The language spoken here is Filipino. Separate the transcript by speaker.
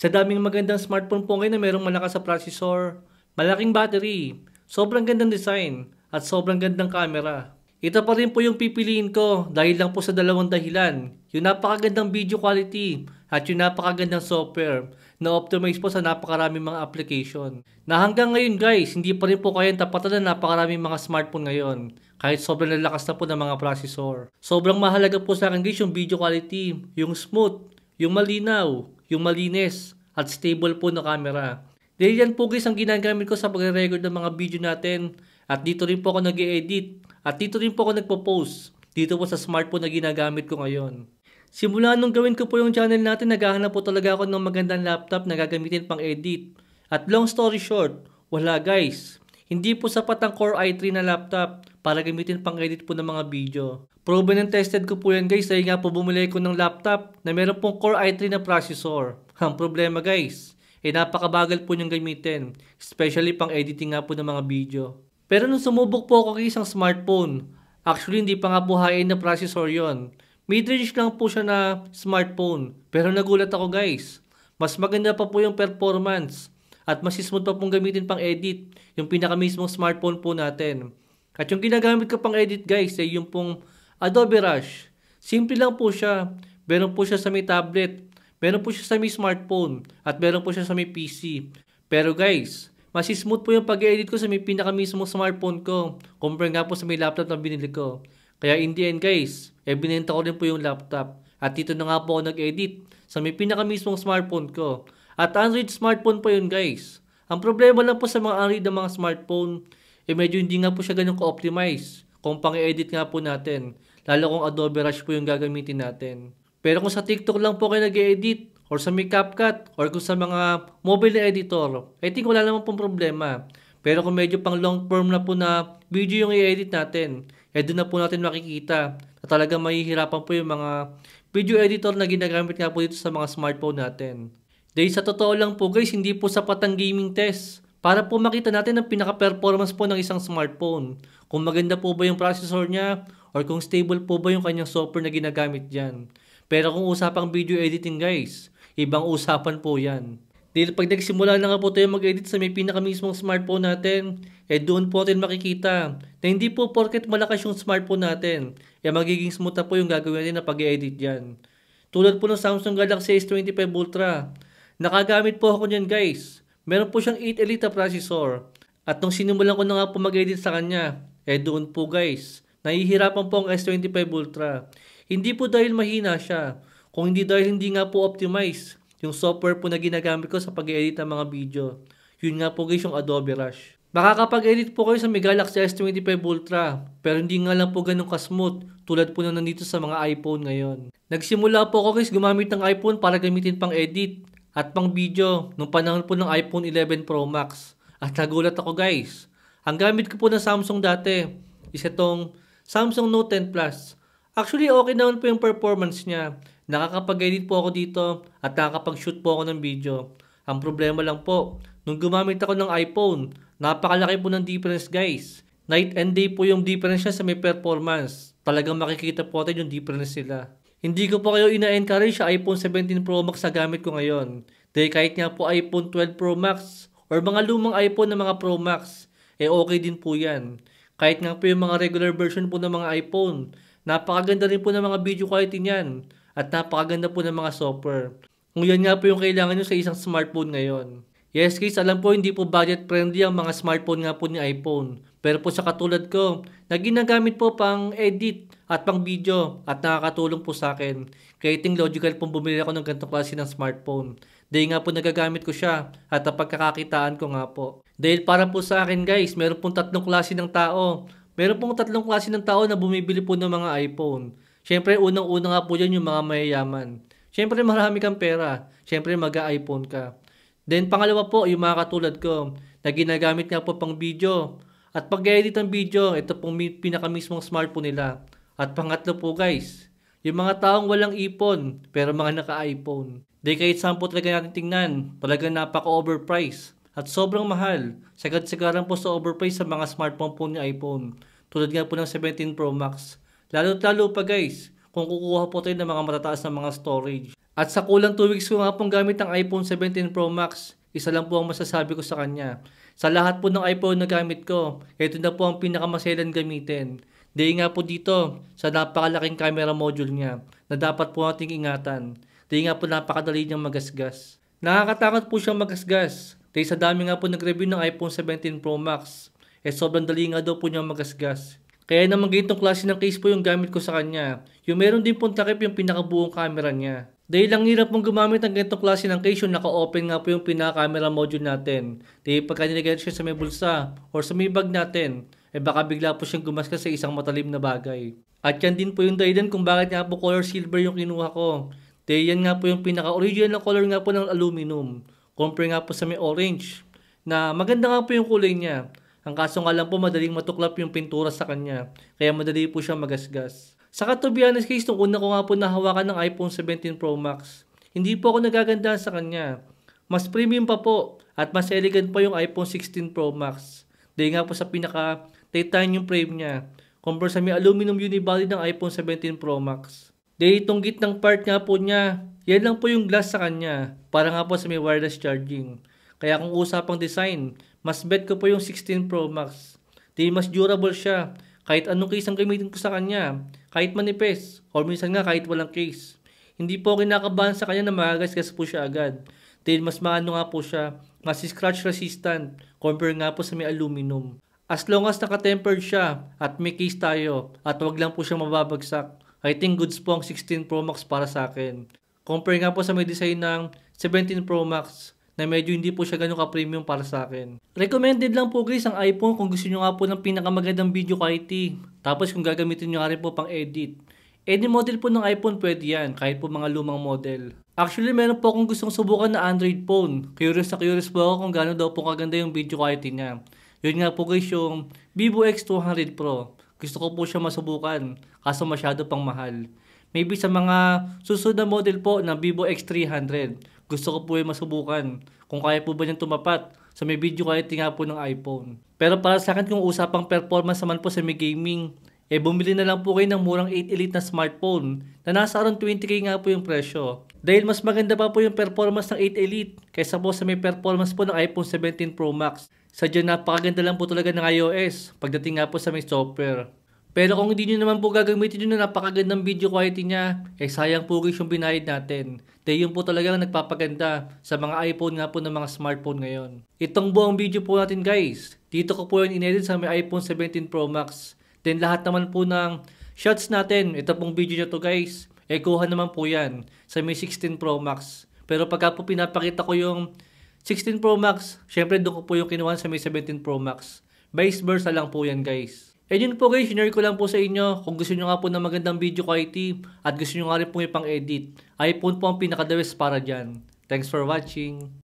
Speaker 1: Sa daming magandang smartphone po ngayon na merong malakas sa processor, malaking battery, sobrang gandang design, at sobrang gandang camera. Ito pa rin po yung pipiliin ko dahil lang po sa dalawang dahilan. Yung napakagandang video quality at yung napakagandang software na optimize po sa napakaraming mga application. Na hanggang ngayon guys, hindi pa rin po kayang tapatan na napakaraming mga smartphone ngayon. Kahit sobrang lalakas na po ng mga processor. Sobrang mahalaga po sa akin guys yung video quality, yung smooth, yung malinaw, yung malinis, at stable po na camera. Dahil yan po guys ang ginagamit ko sa pagre-record ng mga video natin. At dito rin po ako nag-e-edit. At dito rin po ako nagpo-post. Dito po sa smartphone na ginagamit ko ngayon. Simula nung gawin ko po yung channel natin, naghahanap po talaga ako ng magandang laptop na gagamitin pang edit. At long story short, wala guys. Hindi po sapat ang Core i3 na laptop para gamitin pang edit po ng mga video. Proven and tested ko po yan guys dahil nga po bumili ko ng laptop na meron pong Core i3 na processor. Ang problema guys, napakabagal po niyang gamitin. Especially pang editing nga po ng mga video. Pero nung sumubok po ako ng isang smartphone, actually hindi pa nga po high-end na processor yon. Mid-range lang po siya na smartphone. Pero nagulat ako guys. Mas maganda pa po yung performance. At mas smooth pa pong gamitin pang edit. Yung pinakamismong smartphone po natin. At yung ginagamit ko pang edit guys ay yung pong Adobe Rush. Simple lang po siya. Meron po siya sa may tablet. Meron po siya sa may smartphone. At meron po siya sa may PC. Pero guys, mas smooth po yung pag-edit ko sa may pinakamismong smartphone ko. Compare nga po sa may laptop na binili ko. Kaya in the end guys, binenta ko rin po yung laptop. At dito na nga po ako nag-edit sa may pinakamismong smartphone ko. At Android smartphone po yun guys. Ang problema lang po sa mga Android na mga smartphone, medyo hindi nga po siya ganun ka-optimize kung pang-edit nga po natin. Lalo kung Adobe Rush po yung gagamitin natin. Pero kung sa TikTok lang po kayo nag-edit, or sa may CapCut, or kung sa mga mobile na editor, I think wala naman pong problema. Pero kung medyo pang long form na po na video yung i-edit natin, doon na po natin makikita na talagang mahihirapan po yung mga video editor na ginagamit nga po dito sa mga smartphone natin. Dahil sa totoo lang po guys, hindi po sapat ang gaming test para po makita natin ang pinaka-performance po ng isang smartphone. Kung maganda po ba yung processor niya, or kung stable po ba yung kanyang software na ginagamit dyan. Pero kung usapang video editing guys, ibang usapan po yan. Dahil pag nagsimula na nga po tayo mag-edit sa may pinakamismong smartphone natin, doon po natin makikita na hindi po porket malakas yung smartphone natin, magiging smooth na po yung gagawin natin na pag-edit dyan. Tulad po ng Samsung Galaxy S25 Ultra, nakagamit po ako niyan guys. Meron po siyang 8 Elite processor. At nung sinimulan ko na nga po mag-edit sa kanya, doon po guys, nahihirapan po ang S25 Ultra. Hindi po dahil mahina siya, kung hindi dahil hindi nga po optimize yung software po na ginagamit ko sa pag-edit ng mga video. Yun nga po guys yung Adobe Rush. Makakapag-edit po kayo sa may Galaxy S25 Ultra, pero hindi nga lang po ganun ka-smooth tulad po na nandito sa mga iPhone ngayon. Nagsimula po ako guys gumamit ng iPhone para gamitin pang edit at pang video nung panahon po ng iPhone 11 Pro Max. At nagulat ako guys. Ang gamit ko po ng Samsung dati is itong Samsung Note 10 Plus. Actually okay naman po yung performance niya. Nakakapag-edit po ako dito at nakakapag-shoot po ako ng video. Ang problema lang po, nung gumamit ako ng iPhone, napakalaki po ng difference guys. Night and day po yung difference niya sa may performance. Talagang makikita po natin yung difference nila. Hindi ko po kayo ina-encourage sa iPhone 17 Pro Max na gamit ko ngayon. Dahil kahit nga po iPhone 12 Pro Max or mga lumang iPhone na mga Pro Max, okay din po yan. Kahit nga po yung mga regular version po ng mga iPhone, napakaganda rin po ng mga video quality niyan. At napakaganda po ng mga software. Kung yan nga po yung kailangan nyo sa isang smartphone ngayon. Yes guys, alam po hindi po budget friendly ang mga smartphone nga po ni iPhone. Pero po sa katulad ko, na ginagamit po pang edit at pang video at nakakatulong po sa akin. Kaya iting logical pong bumili ako ng ganitong klase ng smartphone. Dahil nga po nagagamit ko siya at napagkakakitaan ko nga po. Dahil para po sa akin guys, meron pong tatlong klase ng tao. Meron pong tatlong klase ng tao na bumibili po ng mga iPhone. Siyempre, unang-una nga po dyan yung mga mayayaman. Siyempre, marami kang pera. Siyempre, mag-iPhone ka. Then, pangalawa po, yung mga katulad ko, na ginagamit nga po pang video. At pag-edit ng video, ito pong pinakamismong smartphone nila. At pangatlo po guys, yung mga taong walang ipon, pero mga naka-iPhone. Dahil kahit saan po talaga natin tingnan, talagang napaka-overpriced. At sobrang mahal. Sagad-sagaran po sa overprice sa mga smartphone po ni iPhone. Tulad nga po ng 17 Pro Max. Lalo pa guys, kung kukuha po tayo ng mga matataas na mga storage. At sa kulang 2 weeks ko nga pong gamit ang iPhone 17 Pro Max, isa lang po ang masasabi ko sa kanya. Sa lahat po ng iPhone na gamit ko, ito na po ang pinakamaselan gamitin. Dahil nga po dito, sa napakalaking camera module niya, na dapat po nating ingatan. Dahil nga po napakadali niyang magasgas. Nakakatakot po siyang magasgas. Dahil sa dami nga po nag-review ng iPhone 17 Pro Max, sobrang dali nga daw po niyang magasgas. Kaya naman ganitong klase ng case po yung gamit ko sa kanya. Yung meron din pong takip yung pinakabuong camera niya. Dahil lang hirap mong gumamit ng ganitong klase ng case yung naka-open nga po yung pinaka-camera module natin. Dahil pagka nilagay siya sa may bulsa or sa may bag natin, baka bigla po siyang gumasgas sa isang matalim na bagay. At yan din po yung dahilan kung bakit nga po color silver yung kinuha ko. Dahil yan nga po yung pinaka-original na color nga po ng aluminum. Compare nga po sa may orange, na maganda nga po yung kulay niya. Ang kaso nga lang po madaling matuklap yung pintura sa kanya, kaya madali po siya magasgas. Saka to be honest guys, nung una ko nga po nahawakan ng iPhone 17 Pro Max, hindi po ako nagagandahan sa kanya. Mas premium pa po at mas elegant pa yung iPhone 16 Pro Max. Dahil nga po sa pinaka-titanium frame niya, compare sa may aluminum unibody ng iPhone 17 Pro Max. Dahil itong gitnang part nga po niya, yan lang po yung glass sa kanya, para nga po sa may wireless charging. Kaya kung usapang design, mas bet ko po yung 16 Pro Max. Dahil mas durable siya. Kahit anong case ang gamitin ko sa kanya, kahit manipis, or minsan nga kahit walang case. Hindi po kinakabahan sa kanya na magagasgas po siya agad. Dahil mas maano nga po siya, mas scratch resistant, compare nga po sa may aluminum. As long as naka-tempered siya, at may case tayo, at wag lang po siya mababagsak, I think goods po ang 16 Pro Max para sa akin. Compare nga po sa may design ng 17 Pro Max, na medyo hindi po siya ganun ka-premium para sa akin. Recommended lang po guys ang iPhone kung gusto nyo nga po ng pinakamagandang video quality. Tapos kung gagamitin nyo nga rin po pang edit. Any model po ng iPhone pwede yan, kahit po mga lumang model. Actually meron po akong gustong subukan na Android phone. Curious po ako kung gano'n daw po kaganda yung video quality niya. Yun nga po guys yung Vivo X200 Pro. Gusto ko po siya masubukan, kaso masyado pang mahal. Maybe sa mga susunod na model po ng Vivo X300, gusto ko po yung masubukan kung kaya po ba niyang tumapat sa may video quality nga po ng iPhone. Pero para sa akin kung usapang performance naman po sa may gaming, bumili na lang po kayo ng murang 8 Elite na smartphone na nasa around 20k nga po yung presyo. Dahil mas maganda pa po yung performance ng 8 Elite kaysa po sa may performance po ng iPhone 17 Pro Max. Sadyang napakaganda lang po talaga ng iOS pagdating nga po sa may software. Pero kung hindi nyo naman po gagamitin nyo na napakagandang video quality niya, sayang po guys yung binayad natin. Dahil yun po talagang nagpapaganda sa mga iPhone nga po ng mga smartphone ngayon. Itong buong video po natin guys, dito ko po yun inedit sa may iPhone 17 Pro Max. Then lahat naman po ng shots natin, ito pong video nyo to guys, kuha naman po yan sa may 16 Pro Max. Pero pagka po pinapakita ko yung 16 Pro Max, syempre doon ko po yung kinuha sa may 17 Pro Max. Vice versa lang po yan guys. Yun po guys, share ko lang po sa inyo kung gusto nyo nga po ng magandang video quality at gusto nyo nga rin po ipang edit. iPhone po ang pinaka-the best para dyan. Thanks for watching.